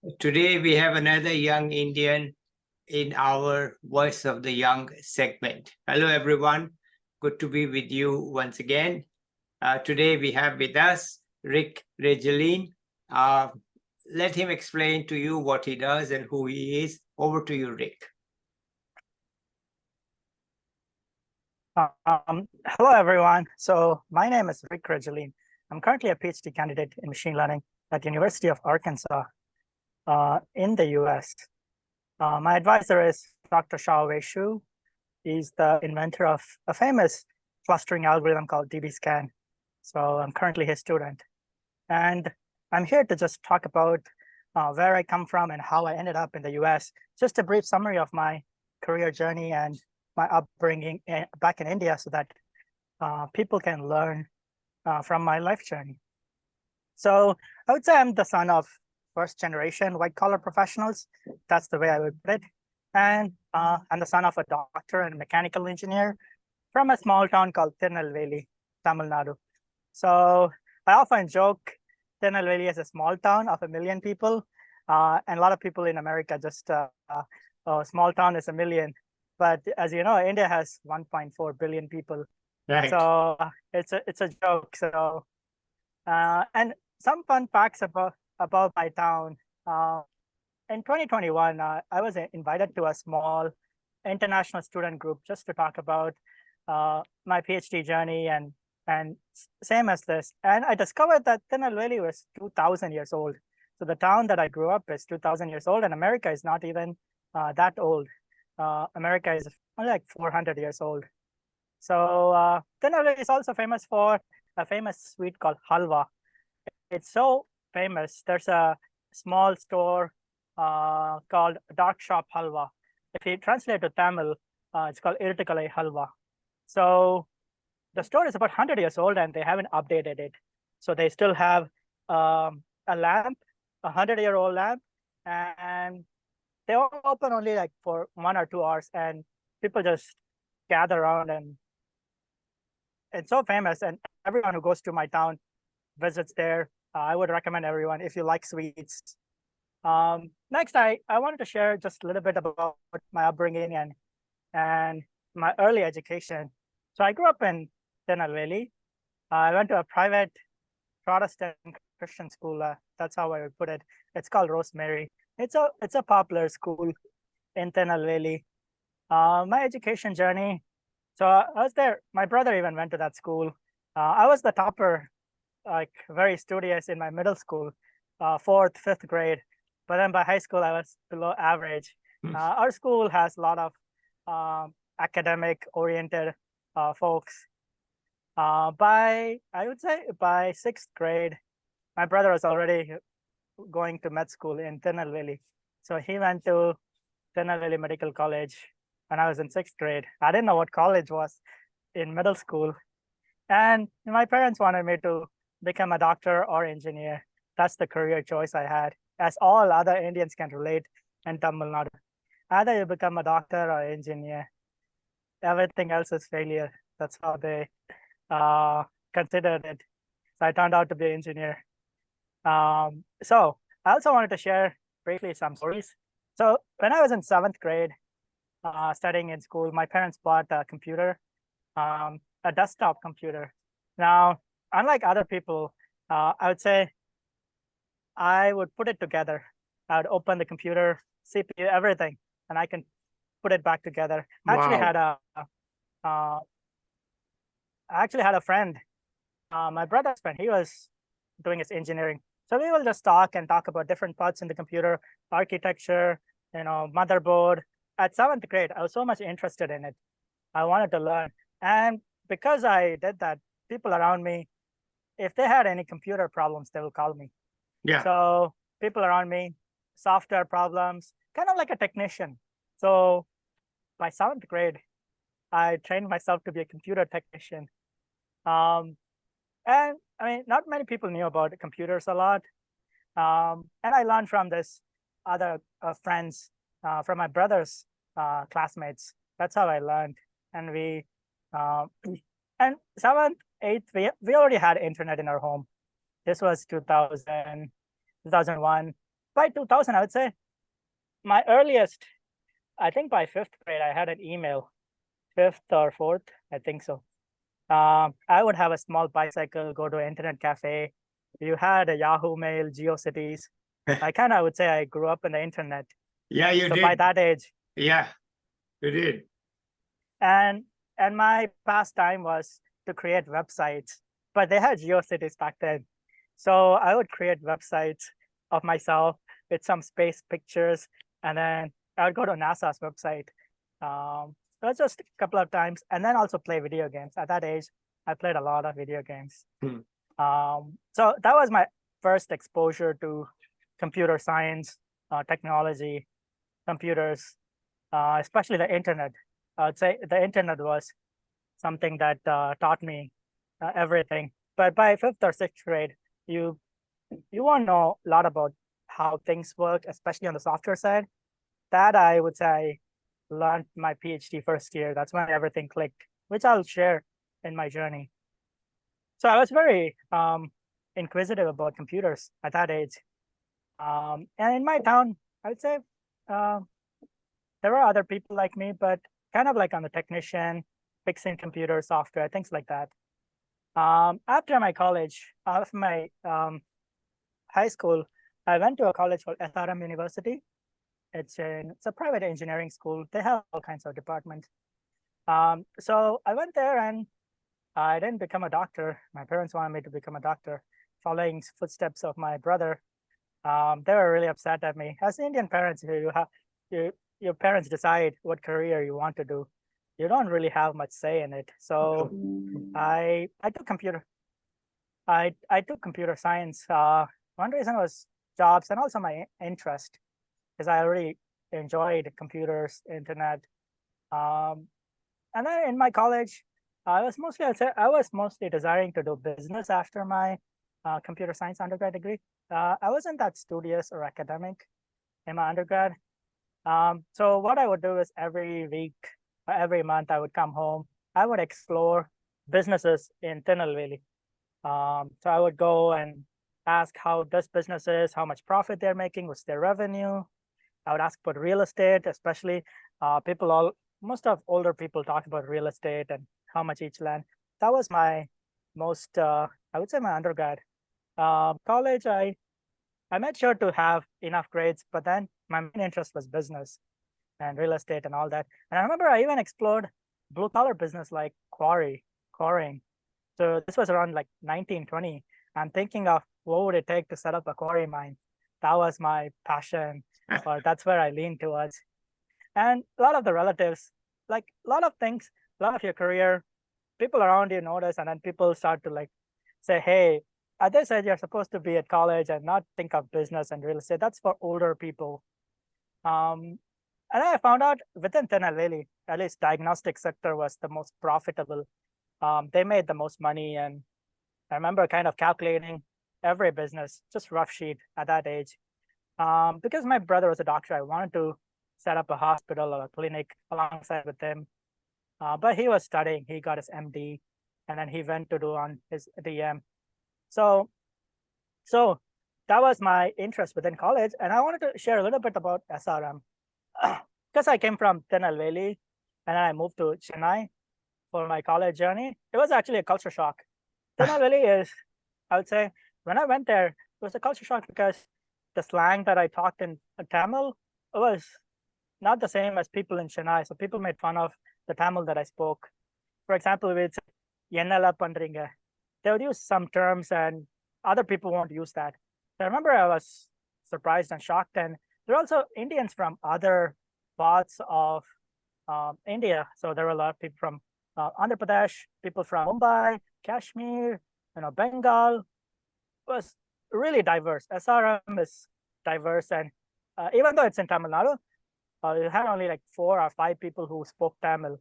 Today we have another young Indian in our Voice of the Young segment. Hello, everyone. Good to be with you once again. Today we have with us Rick Rejeleene. Let him explain to you what he does and who he is. Over to you, Rick. Hello, everyone. So my name is Rick Rejeleene. I'm currently a PhD candidate in machine learning at the University of Arkansas in the US. My advisor is Dr. Xiaowei Xu. He's the inventor of a famous clustering algorithm called dbScan. So I'm currently his student. And I'm here to just talk about where I come from and how I ended up in the US. Just a brief summary of my career journey and my upbringing back in India so that people can learn from my life journey. So I would say I'm the son of first generation white collar professionals. That's the way I would put it. And I'm the son of a doctor and mechanical engineer from a small town called Tirunelveli, Tamil Nadu. So I often joke Tirunelveli is a small town of 1 million people. And a lot of people in America just, a small town is 1 million. But as you know, India has 1.4 billion people. Right. So it's a joke. So and some fun facts about my town. In 2021, I was invited to a small international student group just to talk about my PhD journey and same as this. And I discovered that Tirunelveli was 2,000 years old. So the town that I grew up is 2,000 years old, and America is not even that old. America is only like 400 years old. So Tirunelveli is also famous for a famous sweet called halwa. It's so famous. There's a small store called Dark Shop Halwa. If you translate to Tamil, it's called Irtukalai Halwa. So the store is about 100 years old and they haven't updated it. So they still have a lamp, a 100-year-old lamp, and they open only like for 1 or 2 hours, and people just gather around, and it's so famous. And everyone who goes to my town visits there. I would recommend everyone if you like sweets. Next, I wanted to share just a little bit about my upbringing and my early education. So I grew up in Tirunelveli. I went to a private Protestant Christian school. That's how I would put it. It's called Rosemary. It's a popular school in Tirunelveli. My education journey. So I was there. My brother even went to that school. I was the topper, like very studious in my middle school, 4th, 5th grade. But then by high school, I was below average. Our school has a lot of academic oriented folks. I would say by 6th grade, my brother was already going to med school in Tirunelveli. So he went to Tirunelveli Medical College when I was in 6th grade. I didn't know what college was in middle school. And my parents wanted me to become a doctor or engineer. That's the career choice I had, as all other Indians can relate in Tamil Nadu. Either you become a doctor or engineer. Everything else is failure. That's how they considered it. So I turned out to be an engineer. So I also wanted to share briefly some stories. So when I was in 7th grade, studying in school, my parents bought a computer, a desktop computer. Now, unlike other people, I would say I would put it together. I would open the computer, CPU, everything, and I can put it back together. I actually had a friend, my brother's friend. He was doing his engineering. So we will just talk about different parts in the computer, architecture, motherboard. At 7th grade, I was so much interested in it. I wanted to learn. And because I did that, people around me, if they had any computer problems, they will call me. Yeah. So people around me, software problems, kind of like a technician. So by 7th grade, I trained myself to be a computer technician. And I mean, not many people knew about computers a lot. And I learned from this other friends, from my brother's classmates. That's how I learned. And and 7th, 8th, we already had internet in our home. This was 2001. by 2000, I would say my earliest, I think by fifth grade, I had an email, fifth or fourth, I think so. I would have a small bicycle, go to an internet cafe. You had a Yahoo Mail, GeoCities. I would say I grew up in the internet. Yeah, you So did. by that age, Yeah, you did. and my pastime was to create websites, but they had GeoCities back then. So I would create websites of myself with some space pictures, and then I would go to NASA's website. So just a couple of times, and then also play video games. At that age, I played a lot of video games. So that was my first exposure to computer science, technology, computers, especially the internet. I'd say the internet was something that taught me everything. But by fifth or sixth grade, you want to know a lot about how things work, especially on the software side. That I would say I learned my PhD first year. That's when everything clicked, which I'll share in my journey. So I was very inquisitive about computers at that age. And in my town, I would say there were other people like me, but kind of like on the technician, fixing computer software, things like that. After my college, after my high school, I went to a college called SRM University. It's a private engineering school. They have all kinds of departments. So I went there and I didn't become a doctor. My parents wanted me to become a doctor, following footsteps of my brother. They were really upset at me. As Indian parents, your parents decide what career you want to do. You don't really have much say in it. So I took computer. I took computer science. One reason was jobs and also my interest, because I really enjoyed computers, internet. And then in my college, I'd say I was mostly desiring to do business after my computer science undergrad degree. I wasn't that studious or academic in my undergrad. So what I would do is every week, every month, I would come home. I would explore businesses in Tirunelveli. So I would go and ask how this business is, how much profit they're making, what's their revenue. I would ask about real estate, especially most of older people talk about real estate and how much each land. That was my most, I would say, my undergrad. College, I made sure to have enough grades, but then my main interest was business and real estate and all that. And I remember I even explored blue collar business like quarrying. So this was around like 1920. I'm thinking of what would it take to set up a quarry mine. That was my passion, or that's where I leaned towards. And a lot of the relatives, like a lot of things, a lot of your career, people around you notice, and then people start to like say, hey, they said you're supposed to be at college and not think of business and real estate. That's for older people. And I found out within Tirunelveli, at least diagnostic sector was the most profitable. They made the most money. And I remember kind of calculating every business, just rough sheet at that age. Because my brother was a doctor, I wanted to set up a hospital or a clinic alongside with him. But he was studying, he got his MD, and then he went to do on his DM. So that was my interest within college. And I wanted to share a little bit about SRM. Because I came from Tirunelveli and then I moved to Chennai for my college journey. It was actually a culture shock. Tirunelveli is, I would say, when I went there, it was a culture shock because the slang that I talked in Tamil was not the same as people in Chennai. So people made fun of the Tamil that I spoke. For example, we'd say, "Ennala pandringa." They would use some terms and other people won't use that. I remember I was surprised and shocked. And there are also Indians from other parts of India. So there were a lot of people from Andhra Pradesh, people from Mumbai, Kashmir, Bengal. It was really diverse. SRM is diverse. And even though it's in Tamil Nadu, you had only like 4 or 5 people who spoke Tamil.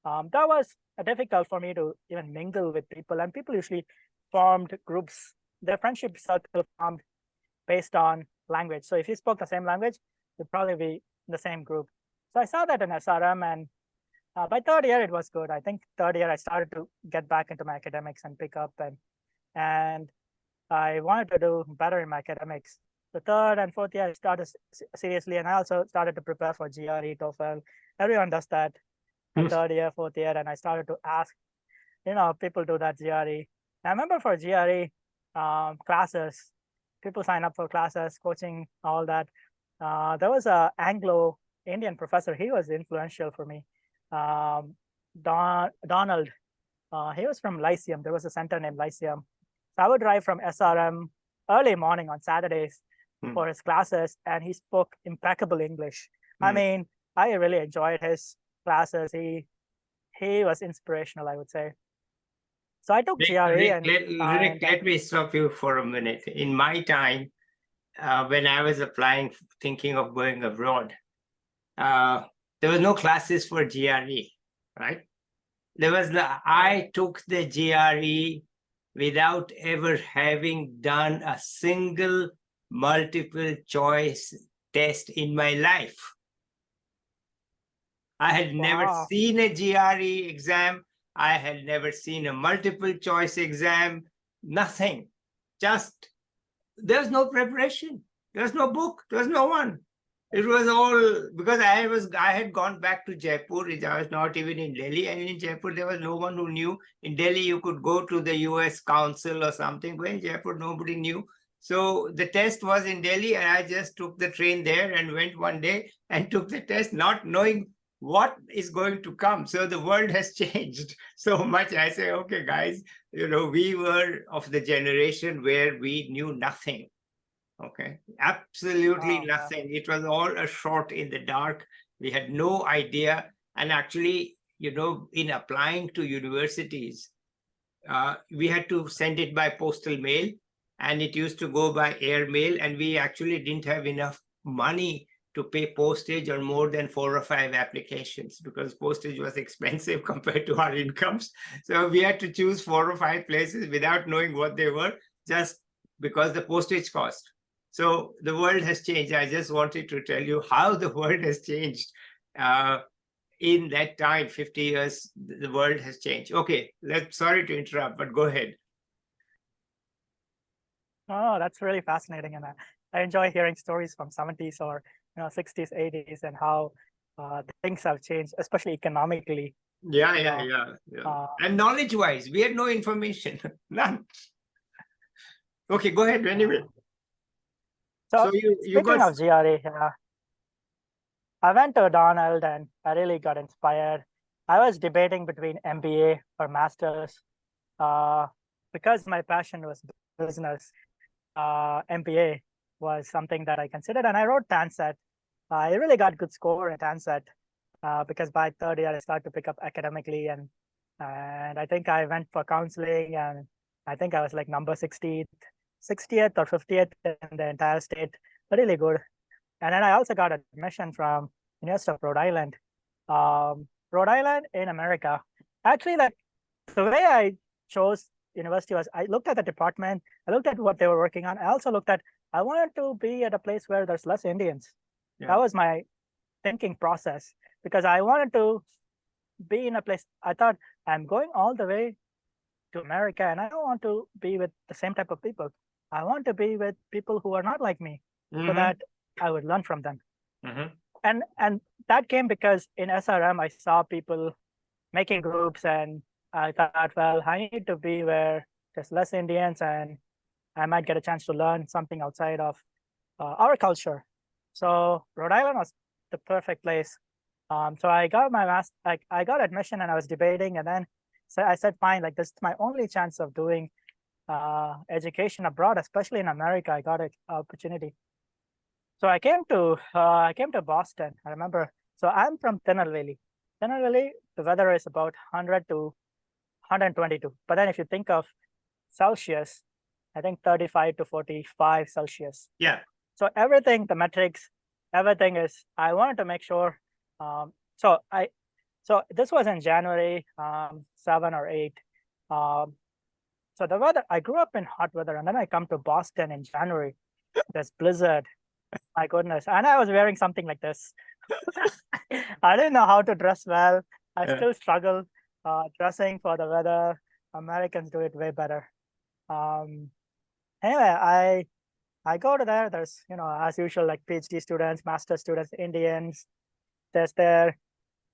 That was difficult for me to even mingle with people. And people usually formed groups. Their friendship circle formed based on language. So if you spoke the same language, you'd probably be in the same group. So I saw that in SRM, and by third year, it was good. I think third year, I started to get back into my academics and pick up, and I wanted to do better in my academics. the third and fourth year, I started seriously, and I also started to prepare for GRE, TOEFL. Everyone does that. The third year, fourth year, and I started to ask, people do that GRE. I remember for GRE classes, people sign up for classes, coaching, all that. There was a Anglo-Indian professor. He was influential for me. Donald. He was from Lyceum. There was a center named Lyceum. So I would drive from SRM early morning on Saturdays for his classes, and he spoke impeccable English. I mean, I really enjoyed his classes. He was inspirational, I would say. So I took GRE. Rick, let me stop you for a minute. In my time, when I was applying, thinking of going abroad, there was no classes for GRE, right? I took the GRE without ever having done a single multiple choice test in my life. I had never seen a GRE exam. I had never seen a multiple choice exam, nothing. Just, there's no preparation. There's no book. There's no one. It was all because I had gone back to Jaipur. I was not even in Delhi, and in Jaipur there was no one who knew. In Delhi, you could go to the US Council or something, but in Jaipur nobody knew. So the test was in Delhi, and I just took the train there and went one day and took the test, not knowing what is going to come. So the world has changed so much. I say, okay, guys, we were of the generation where we knew nothing. Okay, absolutely nothing. It was all a shot in the dark. We had no idea. And actually, in applying to universities, we had to send it by postal mail, and it used to go by air mail. And we actually didn't have enough money to pay postage on more than 4 or 5 applications, because postage was expensive compared to our incomes. So we had to choose 4 or 5 places without knowing what they were, just because the postage cost. So the world has changed. I just wanted to tell you how the world has changed. In that time, 50 years, the world has changed. Okay, sorry to interrupt, but go ahead. Oh, that's really fascinating. And I enjoy hearing stories from 70s or 60s, 80s, and how things have changed, especially economically. Yeah. And knowledge-wise, we had no information, none. Okay, go ahead anyway. So speaking of GRE, I went to Donald and I really got inspired. I was debating between MBA or master's because my passion was business. MBA was something that I considered, and I wrote TANSET. I really got good score at TANSET because by third year I started to pick up academically, and I think I went for counseling, and I think I was like number 60th or 50th in the entire state. Really good. And then I also got admission from University of Rhode Island. Rhode Island in America. Actually, like the way I chose university was I looked at the department, I looked at what they were working on. I also looked at, I wanted to be at a place where there's less Indians. Yeah. That was my thinking process, because I wanted to be in a place, I thought I'm going all the way to America and I don't want to be with the same type of people. I want to be with people who are not like me, so that I would learn from them. And that came because in SRM, I saw people making groups, and I thought, well, I need to be where there's less Indians and I might get a chance to learn something outside of our culture. So Rhode Island was the perfect place. So I got my I got admission, and I was debating, and then I said, fine, like this is my only chance of doing education abroad, especially in America. I got an opportunity. So I came to Boston. I remember. So I'm from Tirunelveli. Tirunelveli, the weather is about 100 to 122. But then if you think of Celsius, I think 35 to 45 Celsius. Yeah. So everything, the metrics, everything is, I wanted to make sure. So this was in January 7 or 8. So the weather, I grew up in hot weather, and then I come to Boston in January. There's blizzard. My goodness. And I was wearing something like this. I didn't know how to dress well. I still struggle dressing for the weather. Americans do it way better. Anyway, I go to there. There's, as usual, like PhD students, master students, Indians. There's there,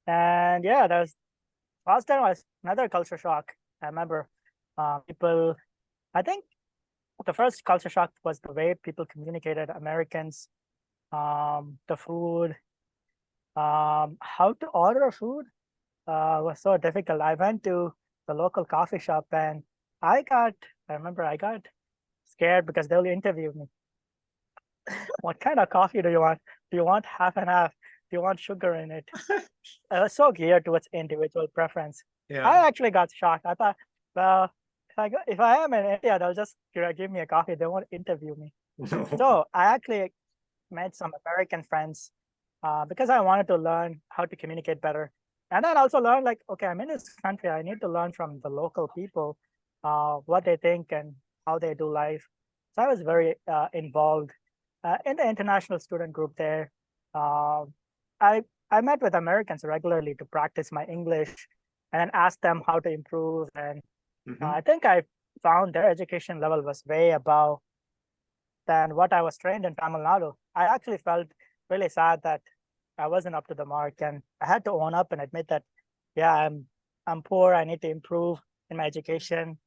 and yeah, there's first time was another culture shock. I remember people. I think the first culture shock was the way people communicated. Americans, the food, how to order food was so difficult. I went to the local coffee shop and I remember I got scared because they'll interview me. What kind of coffee do you want? Do you want half and half? Do you want sugar in it? I was so geared towards individual preference. Yeah. I actually got shocked. I thought, well, if I am in India, they'll just give me a coffee. They won't interview me. No. So I actually met some American friends because I wanted to learn how to communicate better. And then also learn like, okay, I'm in this country. I need to learn from the local people, what they think and how they do life. So I was very involved in the international student group there. Uh, I met with Americans regularly to practice my English and then ask them how to improve. And I think I found their education level was way above than what I was trained in Tamil Nadu. I actually felt really sad that I wasn't up to the mark, and I had to own up and admit that, yeah, I'm poor. I need to improve in my education.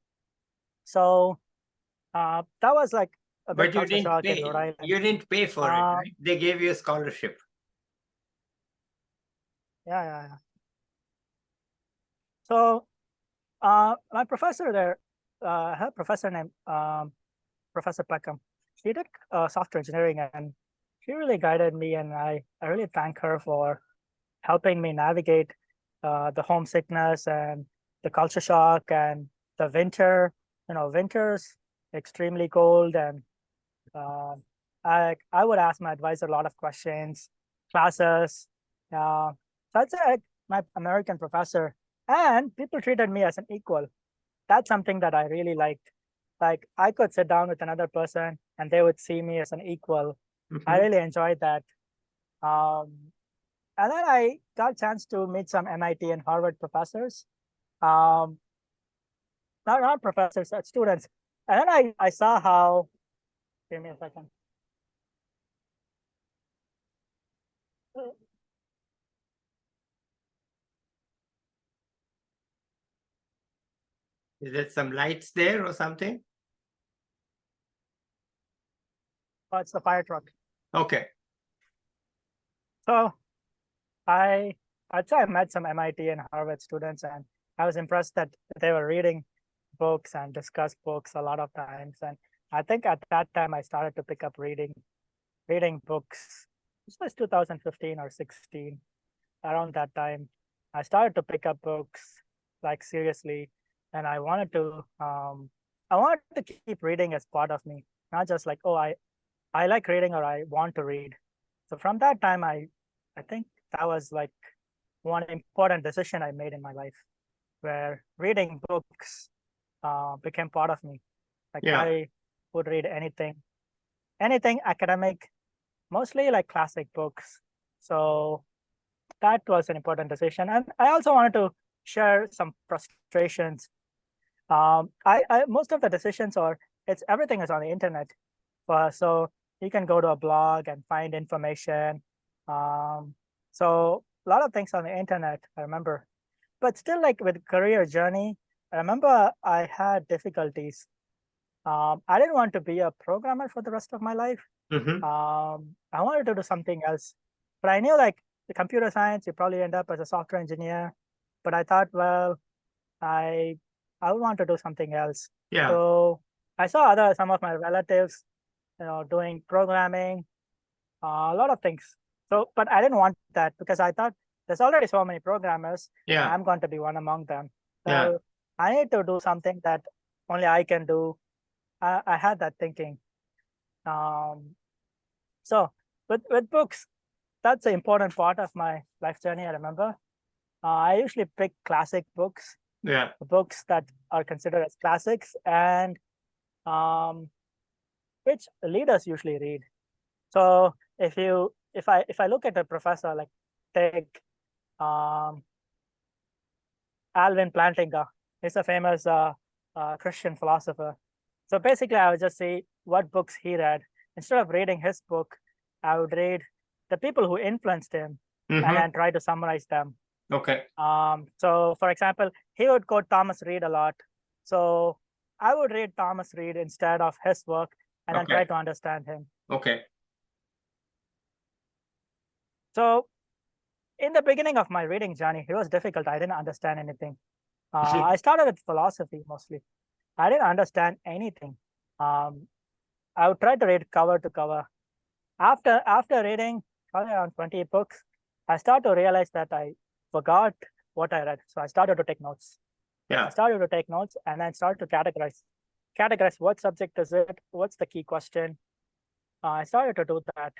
So that was like a big But you culture didn't shock in pay. Rhode Island. You didn't pay for it, right? They gave you a scholarship. Yeah. So my professor there, I had a professor named Professor Peckham. She did software engineering, and she really guided me, and I really thank her for helping me navigate the homesickness and the culture shock and the winter. Winter's extremely cold, and I would ask my advisor a lot of questions, classes. So I'd say my American professor, and people treated me as an equal. That's something that I really liked. Like I could sit down with another person and they would see me as an equal. I really enjoyed that. And then I got a chance to meet some MIT and Harvard professors. Um, not professors, students. And then I saw how, give me a second. Is there some lights there or something? Oh, it's the fire truck. Okay. So I'd say I met some MIT and Harvard students, and I was impressed that they were reading books and discuss books a lot of times. And I think at that time I started to pick up reading books. This was 2015 or 16. Around that time, I started to pick up books like seriously, and I wanted to keep reading as part of me, not just like, oh, I like reading or I want to read. So from that time, I think that was like one important decision I made in my life, where reading books became part of me. Like I would read anything academic, mostly like classic books. So that was an important decision. And I also wanted to share some frustrations. I most of the decisions everything is on the internet. So you can go to a blog and find information. So a lot of things on the internet, I remember. But still, like with career journey, I remember I had difficulties. I didn't want to be a programmer for the rest of my life. I wanted to do something else, but I knew like the computer science, you probably end up as a software engineer. But I thought, well, I would want to do something else. Yeah. So I saw some of my relatives, doing programming, a lot of things. So, but I didn't want that because I thought there's already so many programmers. Yeah. I'm going to be one among them. So Yeah. I need to do something that only I can do. I had that thinking. So with books, that's an important part of my life journey. I remember I usually pick classic books, books that are considered as classics, and which leaders usually read. So if I look at a professor like take Alvin Plantinga, he's a famous Christian philosopher. So basically, I would just see what books he read. instead of reading his book, I would read the people who influenced him and Mhm. then try to summarize them. Okay. So for example, he would quote Thomas Reid a lot. So I would read Thomas Reid instead of his work and then try Okay. to understand him. Okay. So in the beginning of my reading journey, it was difficult. I didn't understand anything. I started with philosophy mostly. I didn't understand anything. I would try to read cover to cover. After reading probably around 20 books, I started to realize that I forgot what I read. So I started to take notes. Yeah. I started to take notes and then started to categorize what subject is it, what's the key question. I started to do that.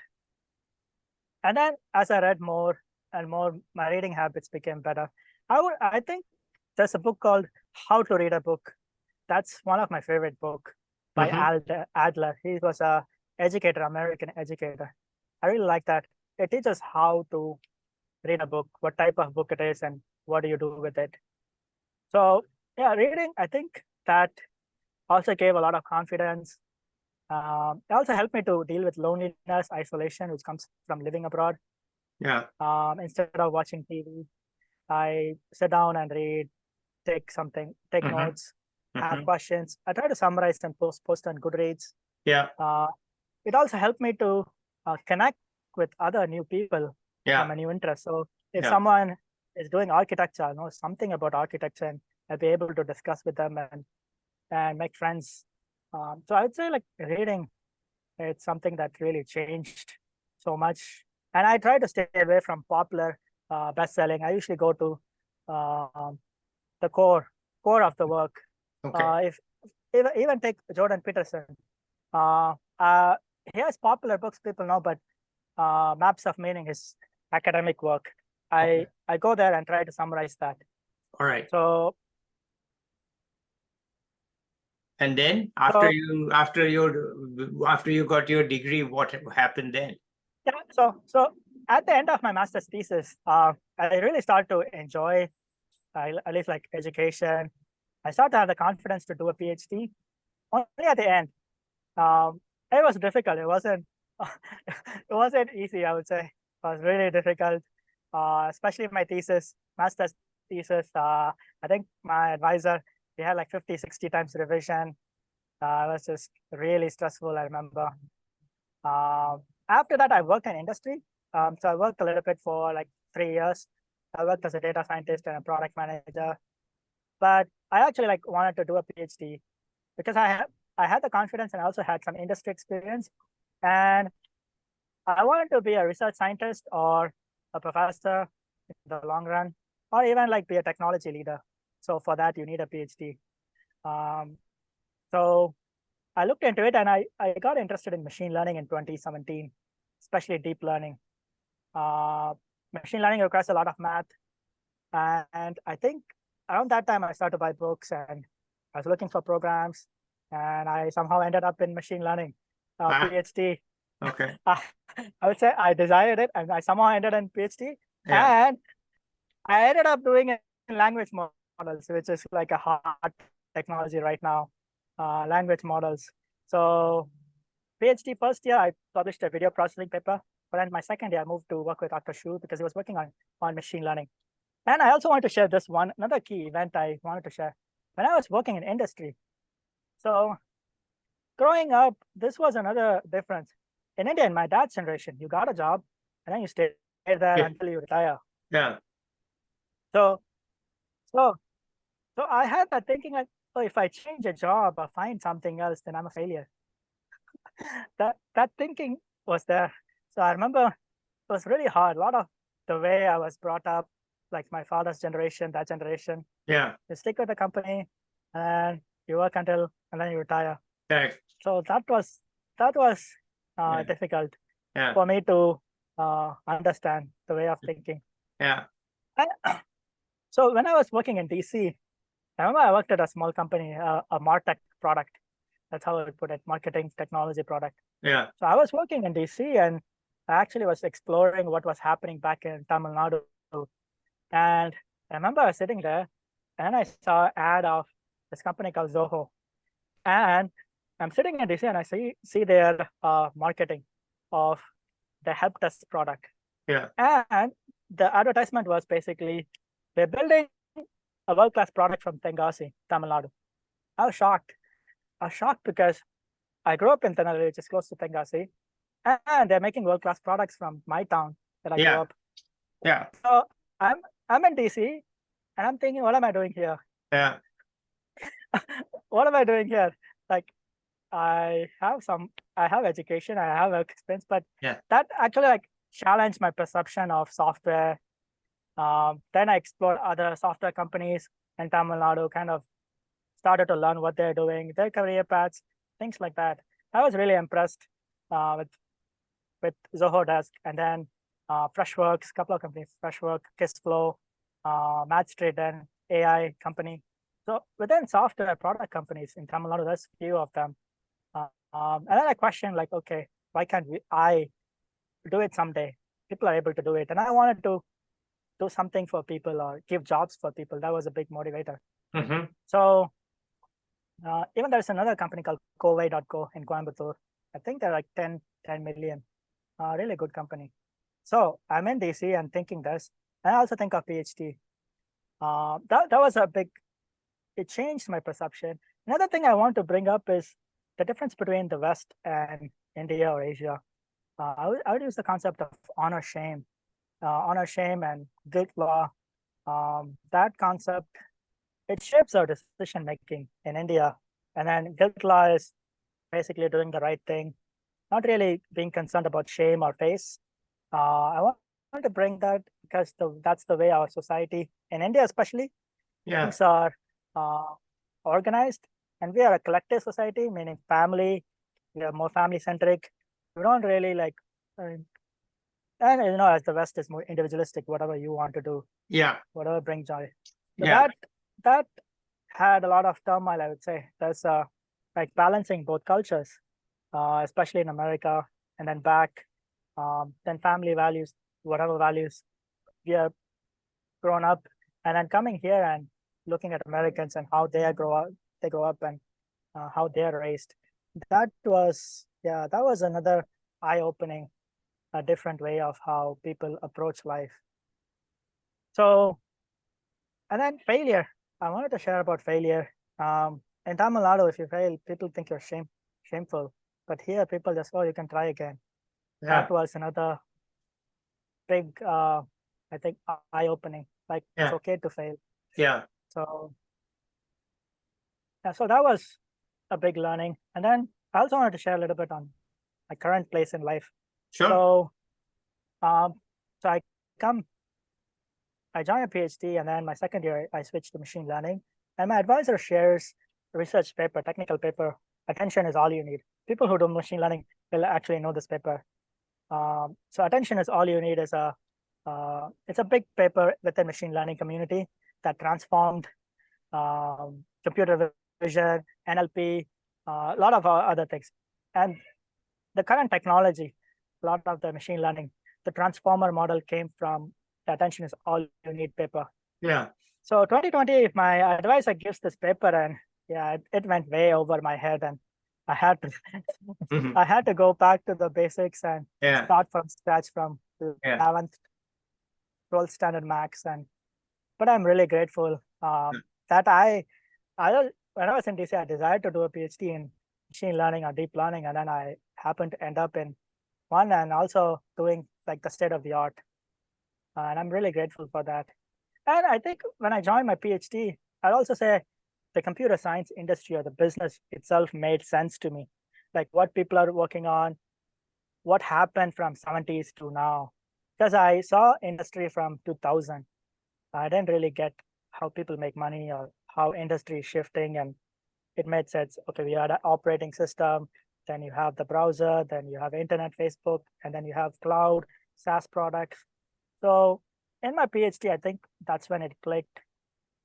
And then as I read more and more, my reading habits became better. I think there's a book called How to Read a Book. That's one of my favorite book by Adler. He was a educator, American educator. I really like that. It teaches how to read a book, what type of book it is, and what do you do with it. So yeah, reading, I think that also gave a lot of confidence. It also helped me to deal with loneliness, isolation, which comes from living abroad. Yeah. Instead of watching TV, I sit down and read, take notes, have questions. I try to summarize and post on Goodreads. Yeah. It also helped me to connect with other new people from a new interest. So if someone is doing architecture, knows something about architecture, and I'll be able to discuss with them and make friends. So I would say like reading, it's something that really changed so much. And I try to stay away from popular best-selling. I usually go to the core of the work. Okay. If even take Jordan Peterson, he has popular books people know, but Maps of Meaning is academic work. I go there and try to summarize that. All right. So and then after you got your degree, what happened then? Yeah. So at the end of my master's thesis, I really started to enjoy at least like education. I started to have the confidence to do a PhD. Only at the end, it was difficult. It wasn't it wasn't easy. I would say it was really difficult, especially my thesis, master's thesis. I think my advisor, he had like 50, 60 times revision. It was just really stressful. I remember. After that, I worked in industry. So I worked a little bit for like 3 years. I worked as a data scientist and a product manager. But I actually like wanted to do a PhD because I had the confidence and I also had some industry experience. And I wanted to be a research scientist or a professor in the long run, or even like be a technology leader. So for that, you need a PhD. So I looked into it and I got interested in machine learning in 2017, especially deep learning. Machine learning requires a lot of math. And I think around that time, I started to buy books and I was looking for programs and I somehow ended up in machine learning, PhD. Okay. I would say I desired it and I somehow ended in PhD. Yeah. And I ended up doing it in language models, which is like a hot technology right now, language models. So PhD first year, I published a video processing paper. But then my second year, I moved to work with Dr. Shu because he was working on machine learning. And I also want to share this another key event I wanted to share. When I was working in industry, so growing up, this was another difference. In India, in my dad's generation, you got a job and then you stay there until you retire. Yeah. So I had that thinking like, oh, if I change a job or find something else, then I'm a failure. that thinking was there. So I remember it was really hard. A lot of the way I was brought up, like my father's generation, that generation. Yeah. You stick with the company and you work and then you retire. Correct. So that was difficult for me to understand the way of thinking. Yeah. So when I was working in DC, I remember I worked at a small company, a MarTech product. That's how I would put it, marketing technology product. Yeah. So I was working in DC and I actually was exploring what was happening back in Tamil Nadu. And I remember I was sitting there and I saw an ad of this company called Zoho. And I'm sitting in DC and I see their marketing of the help desk product. Yeah. And the advertisement was basically they're building a world-class product from Tengasi, Tamil Nadu. I was shocked. I was shocked because I grew up in Tirunelveli, which is close to Tengasi, and they're making world-class products from my town that I grew Yeah. up. Yeah. So I'm in DC and I'm thinking, what am I doing here? Yeah. What am I doing here? Like I have education, I have experience, but Yeah. that actually like challenged my perception of software. Then I explored other software companies in Tamil Nadu, kind of started to learn what they're doing, their career paths, things like that. I was really impressed with Zoho Desk, and then Freshworks, couple of companies, Freshwork, Kissflow, Matchstraight, and AI company. So within software product companies in Tamil Nadu, there's few of them. And then I questioned, like, okay, why can't I do it someday? People are able to do it, and I wanted to do something for people or give jobs for people. That was a big motivator. Mm-hmm. So even there's another company called Covey.co in Coimbatore. I think they're like 10 million. Really good company. So I'm in DC and thinking this. I also think of PhD. That was a big, it changed my perception. Another thing I want to bring up is the difference between the West and India or Asia. I would use the concept of honor shame and guilt law. That concept, it shapes our decision making in India. And then guilt law is basically doing the right thing, not really being concerned about shame or face. I want to bring that because that's the way our society in India, especially, Yeah. things are organized, and we are a collective society, meaning family. We are more family centric. We don't really like, and as the West is more individualistic, whatever you want to do, Yeah. whatever brings joy. So Yeah. that had a lot of turmoil, I would say. There's like balancing both cultures, especially in America, and then back, then family values, whatever values we are grown up, and then coming here and looking at Americans and how they grow up, and how they're raised. That was another eye-opening, a different way of how people approach life. So, and then failure. I wanted to share about failure. In Tamil Nadu, if you fail, people think you're shameful. But here, people just, oh, you can try again. Yeah. That was another big, I think, eye-opening. Like, it's Yeah. okay to fail. Yeah. So, yeah, so that was a big learning. And then I also wanted to share a little bit on my current place in life. Sure. So, so I joined a PhD, and then my second year, I switched to machine learning. And my advisor shares a research paper, technical paper. Attention is all you need. People who do machine learning will actually know this paper. So attention is all you need is it's a big paper within machine learning community that transformed computer vision, NLP, a lot of other things. And the current technology, a lot of the machine learning, the transformer model came from the attention is all you need paper. Yeah. So 2020, my advisor gives this paper, and yeah, it went way over my head, and I had to Mhm. I had to go back to the basics and Yeah. start from scratch from Yeah. 11th, 12th standard max. But I'm really grateful that when I was in DC, I desired to do a PhD in machine learning or deep learning, and then I happened to end up in one and also doing like the state of the art. And I'm really grateful for that. And I think when I joined my PhD, I'd also say the computer science industry or the business itself made sense to me. Like what people are working on, what happened from 70s to now. Because I saw industry from 2000. I didn't really get how people make money or how industry is shifting. And it made sense. Okay, we had an operating system, then you have the browser, then you have internet, Facebook, and then you have cloud, SaaS products. So in my PhD, I think that's when it clicked.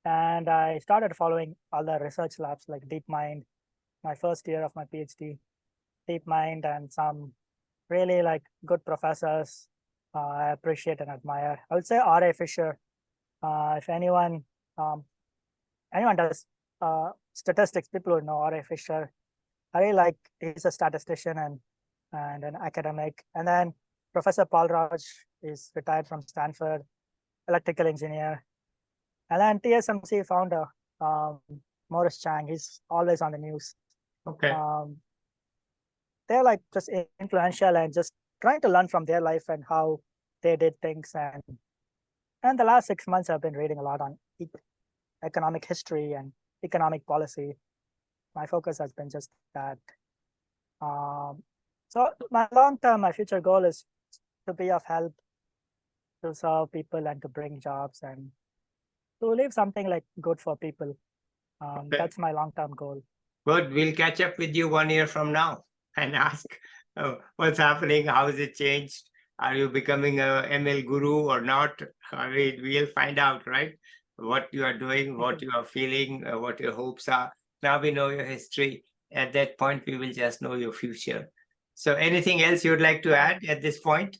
And I started following all the research labs like DeepMind, my first year of my PhD, DeepMind, and some really like good professors I appreciate and admire. I would say R.A. Fisher. If anyone does statistics, people would know R.A. Fisher. I really like he's a statistician and an academic. And then Professor Paul Raj is retired from Stanford, electrical engineer. And then TSMC founder Morris Chang, he's always on the news. Okay. They're like just influential and just trying to learn from their life and how they did things. And the last 6 months, I've been reading a lot on economic history and economic policy. My focus has been just that. So my my future goal is to be of help, to serve people and to bring jobs and to leave something like good for people. Okay. That's my long-term goal. Good. We'll catch up with you 1 year from now and ask what's happening, how has it changed? Are you becoming a ML guru or not? I mean, we'll find out, right? What you are doing, what you are feeling, what your hopes are. Now we know your history. At that point, we will just know your future. So anything else you'd like to add at this point?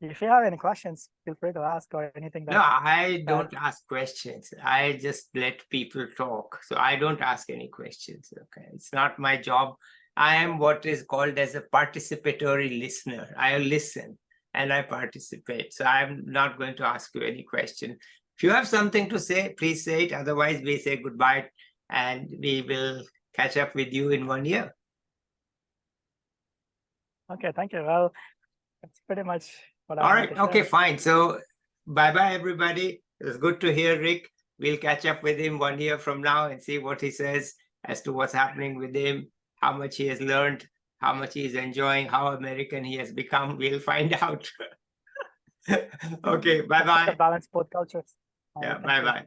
If you have any questions, feel free to ask or anything. No, I don't ask questions. I just let people talk. So I don't ask any questions. Okay. It's not my job. I am what is called as a participatory listener. I listen and I participate. So I'm not going to ask you any question. If you have something to say, please say it. Otherwise, we say goodbye and we will catch up with you in 1 year. Okay, thank you. Well, that's pretty much what I All wanted right. to Okay, share. fine. So bye-bye, everybody. It was good to hear Rick. We'll catch up with him 1 year from now and see what he says as to what's happening with him, how much he has learned, how much he is enjoying, how American he has become. We'll find out. Okay, bye-bye. Balance both cultures. Yeah, Thank you. bye-bye.